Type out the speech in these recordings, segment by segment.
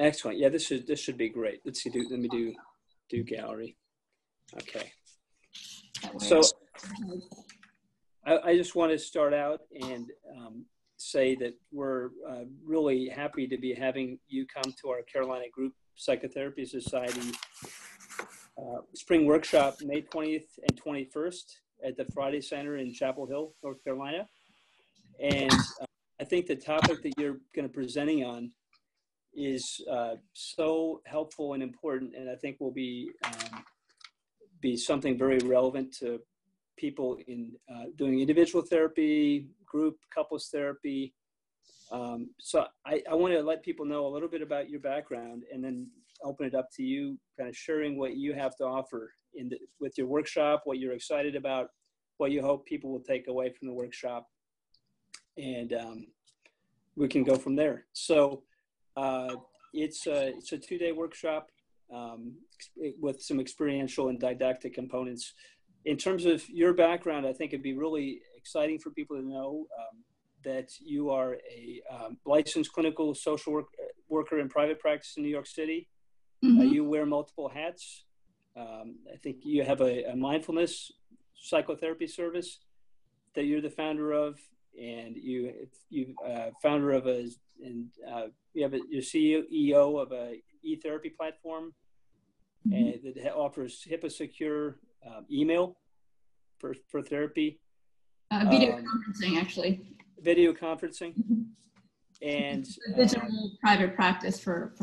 Excellent. Yeah, this should be great. Let's see. Let me do gallery. Okay. So I just want to start out and say that we're really happy to be having you come to our Carolina Group Psychotherapy Society spring workshop, May 20th and 21st at the Friday Center in Chapel Hill, North Carolina. And I think the topic that you're going to be presenting on is so helpful and important, and I think will be something very relevant to people in doing individual therapy, group, couples therapy. So I want to let people know a little bit about your background and then open it up to you, kind of sharing what you have to offer with your workshop, what you're excited about, what you hope people will take away from the workshop. And we can go from there. So it's a 2-day workshop with some experiential and didactic components. In terms of your background, I think it'd be really exciting for people to know that you are a licensed clinical social worker in private practice in New York City. Mm-hmm. You wear multiple hats. I think you have a mindfulness psychotherapy service that you're the founder of, and you founder of you're CEO of a e-therapy platform, mm-hmm. That offers HIPAA secure email for therapy. Video conferencing, actually. Video conferencing. Mm-hmm. And digital private practice for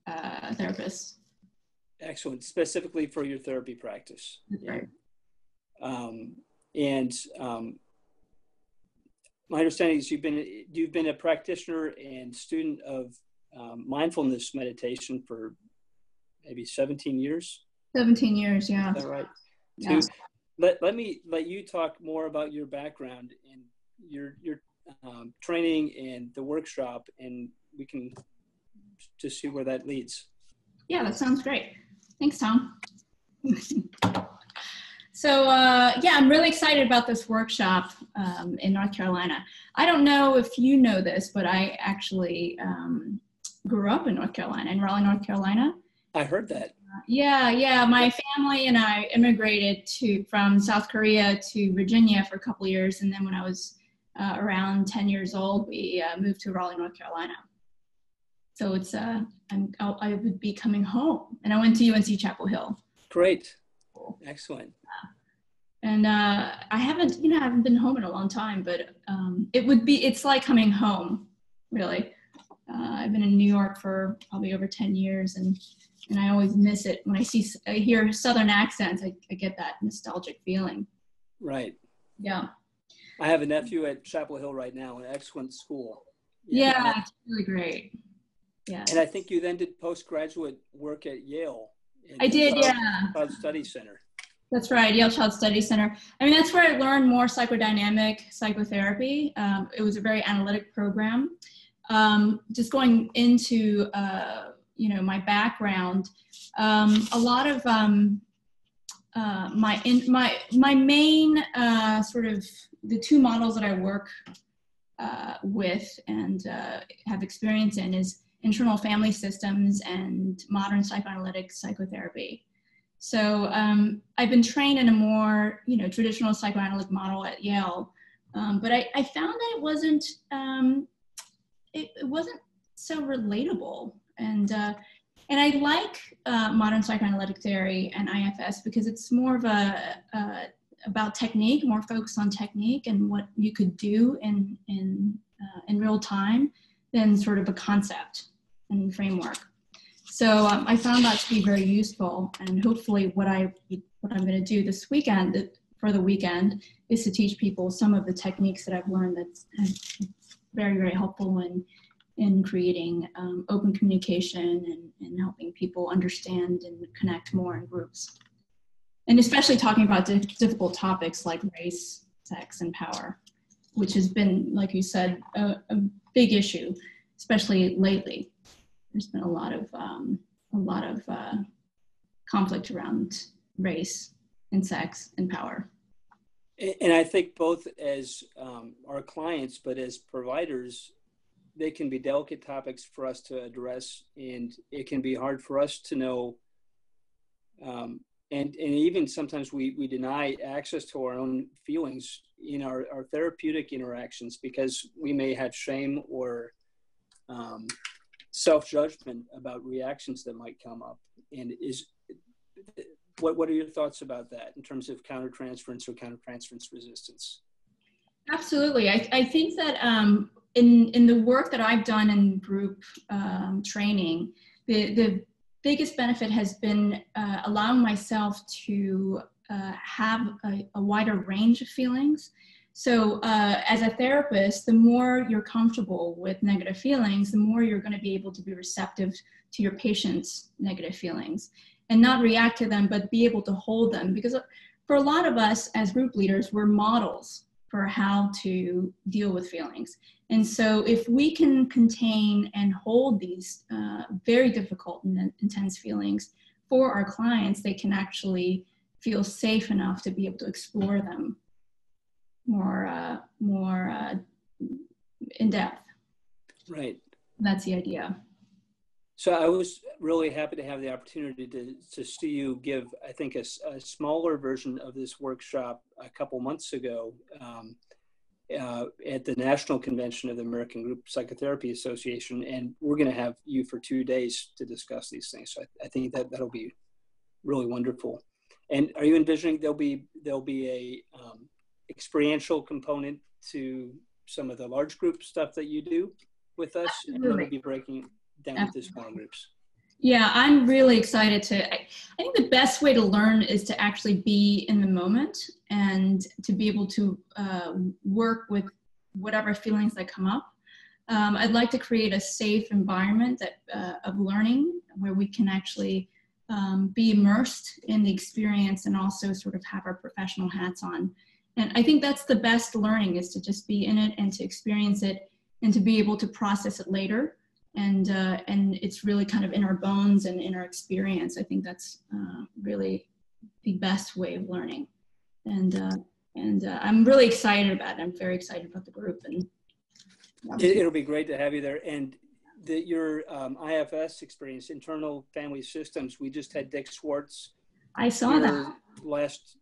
therapists. Excellent, specifically for your therapy practice. Right. My understanding is you've been a practitioner and student of mindfulness meditation for maybe 17 years. 17 years, yeah. Is that right? Yeah. Let me let you talk more about your background and your training and the workshop, and we can just see where that leads. Yeah, that sounds great. Thanks, Tom. So yeah, I'm really excited about this workshop in North Carolina. I don't know if you know this, but I actually grew up in North Carolina, in Raleigh, North Carolina. I heard that. Yeah. My family and I immigrated from South Korea to Virginia for a couple of years, and then when I was around 10 years old, we moved to Raleigh, North Carolina. So it's I would be coming home, and I went to UNC Chapel Hill. Great, excellent. And I haven't been home in a long time, but it's like coming home, really. I've been in New York for probably over 10 years, and I always miss it. When I hear Southern accents, I get that nostalgic feeling. Right. Yeah. I have a nephew at Chapel Hill right now, an excellent school. Yeah, it's really great. Yeah. And I think you then did postgraduate work at Yale. I did, yeah. Child Study Center. That's right, Yale Child Study Center. I mean, that's where I learned more psychodynamic psychotherapy. It was a very analytic program. Just going into, my background, a lot of my main sort of the two models that I work with and have experience in is internal family systems and modern psychoanalytic psychotherapy. So I've been trained in a more, traditional psychoanalytic model at Yale, but I found that it wasn't so relatable, and I like modern psychoanalytic theory and IFS because it's more of about technique, more focused on technique and what you could do in real time than sort of a concept and framework. So I found that to be very useful, and hopefully what I'm going to do this weekend for the weekend is to teach people some of the techniques that I've learned that's very, very helpful in creating open communication and helping people understand and connect more in groups. And especially talking about difficult topics like race, sex, and power, which has been, like you said, a big issue, especially lately. There's been a lot of conflict around race and sex and power. And I think both as our clients, but as providers, they can be delicate topics for us to address, and it can be hard for us to know. And even sometimes we deny access to our own feelings in our therapeutic interactions because we may have shame or self-judgment about reactions that might come up. And what are your thoughts about that in terms of countertransference or countertransference resistance? Absolutely. I think that in the work that I've done in group training, the biggest benefit has been allowing myself to have a wider range of feelings. So as a therapist, the more you're comfortable with negative feelings, the more you're going to be able to be receptive to your patient's negative feelings and not react to them, but be able to hold them. Because for a lot of us as group leaders, we're models for how to deal with feelings. And so if we can contain and hold these very difficult and intense feelings for our clients, they can actually feel safe enough to be able to explore them more in depth. Right. That's the idea. So I was really happy to have the opportunity to see you give, I think, a smaller version of this workshop a couple months ago at the National Convention of the American Group Psychotherapy Association. And we're going to have you for 2 days to discuss these things. So I think that'll be really wonderful. And are you envisioning there'll be a experiential component to some of the large group stuff that you do with us? Absolutely. And then we'll be breaking down into small groups. Yeah, I'm really excited to, I think the best way to learn is to actually be in the moment and to be able to work with whatever feelings that come up. I'd like to create a safe environment of learning where we can actually be immersed in the experience and also sort of have our professional hats on. And I think that's the best learning, is to just be in it and to experience it and to be able to process it later. And it's really kind of in our bones and in our experience. I think that's really the best way of learning. And I'm really excited about it. I'm very excited about the group. And it'll be great to have you there. And your IFS experience, internal family systems, we just had Dick Schwartz. I saw that last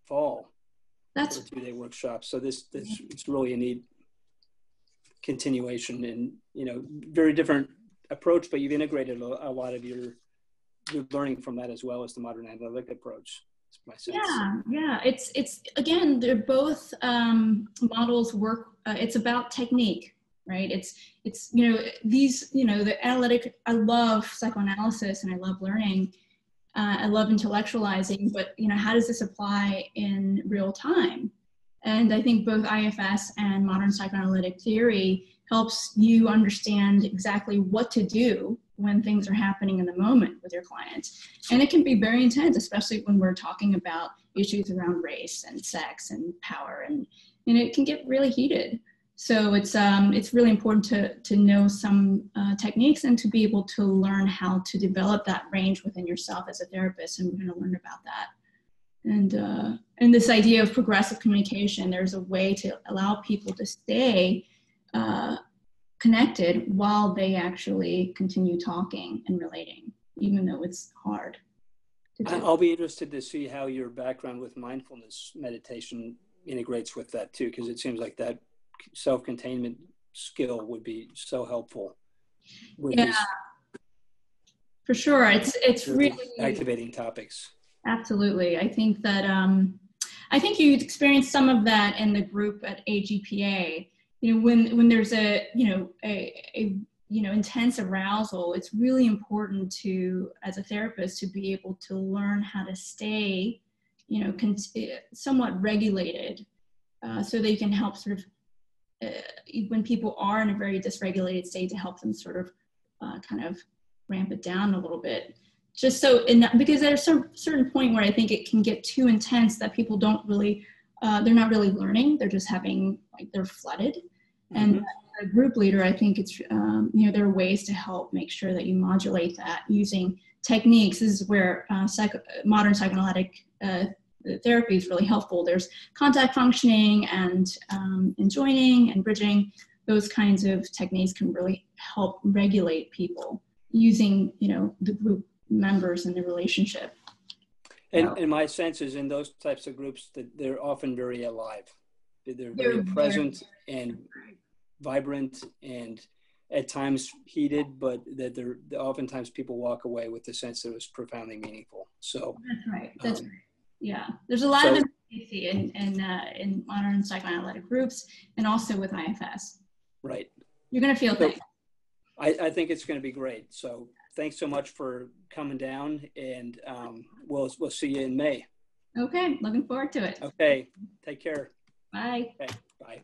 fall. That's a 2-day workshop. So it's really a neat continuation and, very different approach, but you've integrated a lot of your learning from that as well as the modern analytic approach. That's my sense. Yeah. It's again, they're both models work. It's about technique, right? It's the analytic. I love psychoanalysis and I love learning. I love intellectualizing, but how does this apply in real time? And I think both IFS and modern psychoanalytic theory helps you understand exactly what to do when things are happening in the moment with your clients. And it can be very intense, especially when we're talking about issues around race and sex and power, and it can get really heated. So it's really important to know some techniques and to be able to learn how to develop that range within yourself as a therapist. And we're going to learn about that. And this idea of progressive communication, there's a way to allow people to stay connected while they actually continue talking and relating, even though it's hard to do. I'll be interested to see how your background with mindfulness meditation integrates with that too, because it seems like that self-containment skill would be so helpful with these, for sure. It's really activating topics. Absolutely. I think that I think you experienced some of that in the group at AGPA. When there's a intense arousal, it's really important to, as a therapist, to be able to learn how to stay, somewhat regulated, so that you can help sort of when people are in a very dysregulated state, to help them sort of kind of ramp it down a little bit. Just so, because there's a certain point where I think it can get too intense that people don't really, they're not really learning. They're just having, they're flooded. Mm-hmm. And as a group leader, I think it's, there are ways to help make sure that you modulate that using techniques. This is where modern psychoanalytic therapy is really helpful. There's contact functioning and joining and bridging. those kinds of techniques can really help regulate people using, the group members and the relationship. And my sense is in those types of groups that they're often very alive. They're very present and vibrant and at times heated, but that they're oftentimes people walk away with the sense that it was profoundly meaningful. So that's right. That's right. Yeah. There's a lot of empathy in modern psychoanalytic groups and also with IFS. Right. You're going to feel things. I think it's going to be great. So thanks so much for coming down, and we'll see you in May. Okay. Looking forward to it. Okay. Take care. Bye. Okay. Bye.